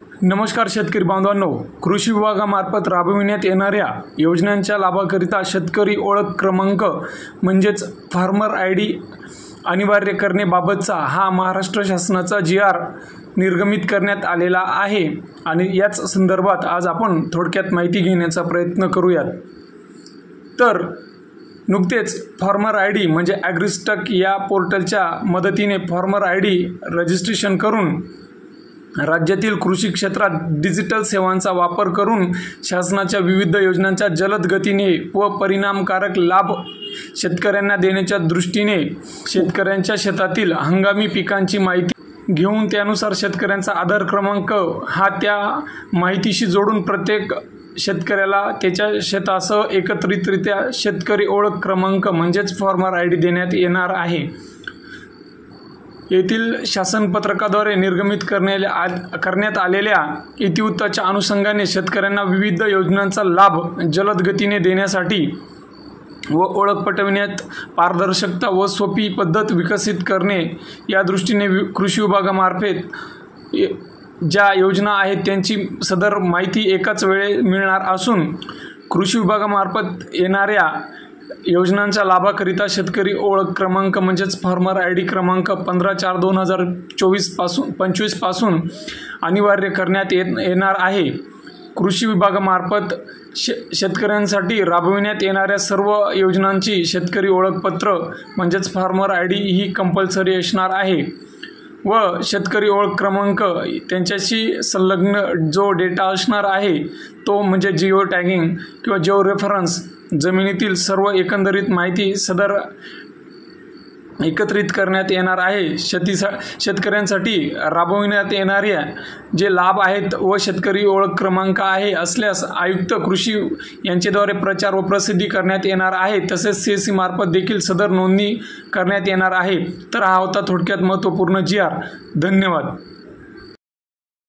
नमस्कार शेतकरी बांधवांनो, कृषी विभागामार्फत राबविण्यात येणाऱ्या योजनांच्या लाभाकरिता शेतकरी ओळख क्रमांक म्हणजेच फार्मर आयडी अनिवार्य करण्याबाबतचा हा महाराष्ट्र शासनाचा जी.आर. निर्गमित करण्यात आलेला आहे आणि याच संदर्भात आज आपण थोडक्यात माहिती घेण्याचा प्रयत्न करूयात। तर नुकतेच फार्मर आयडी म्हणजे ॲग्रिस्टक या पोर्टलच्या मदतीने फार्मर आयडी रजिस्ट्रेशन करून राज्यातील कृषी क्षेत्रात डिजिटल सेवांचा वापर करून शासनाच्या विविध योजनांचा जलद गतीने व परिणामकारक लाभ शेतकऱ्यांना देण्याच्या दृष्टीने शेतकऱ्यांच्या शेतातील हंगामी पिकांची माहिती घेऊन त्यानुसार शेतकऱ्यांचा आधार क्रमांक हा त्या माहितीशी जोडून प्रत्येक शेतकऱ्याला त्याच्या शेतासह एकत्रितरित्या शेतकरी ओळख क्रमांक म्हणजेच फार्मर आयडी देण्यात येणार आहे। येथील शासन पत्रकाद्वारे निर्गमित करण्यात आलेल्या इतिवृत्ताच्या अनुषंगाने शेतकऱ्यांना विविध योजनांचा लाभ जलद गतीने देण्यासाठी व ओळख पटविण्यात पारदर्शकता व सोपी पद्धत विकसित करणे या दृष्टीने कृषी विभागामार्फत ज्या योजना आहेत त्यांची सदर माहिती एकाच वेळी मिळणार असून कृषी विभागामार्फत येणाऱ्या योजनांच्या लाभाकरिता शेतकरी ओळख क्रमांक म्हणजेच फार्मर आयडी क्रमांक 15/4/2025 पासून अनिवार्य करण्यात येणार आहे। कृषी विभागामार्फत शेतकऱ्यांसाठी राबविण्यात येणाऱ्या सर्व योजनांची शेतकरी ओळखपत्र म्हणजेच फार्मर आयडी ही कंपल्सरी असणार आहे व शेतकरी ओळख क्रमांक त्यांच्याशी संलग्न जो डेटा असणार आहे तो म्हणजे जिओ टॅगिंग किंवा जिओ रेफरन्स जमिनीतील सर्व एकंदरीत माहिती सदर एकत्रित करण्यात येणार आहे। शेतकऱ्यांसाठी राबविण्यात येणाऱ्या जे लाभ आहेत व शेतकरी ओळख क्रमांक आहे असल्यास आयुक्त कृषी यांच्याद्वारे प्रचार व प्रसिद्धी करण्यात येणार आहे। तसेच CSC मार्फत देखील सदर नोंदणी करण्यात येणार आहे। तर हा होता थोडक्यात महत्त्वपूर्ण जी.आर. धन्यवाद।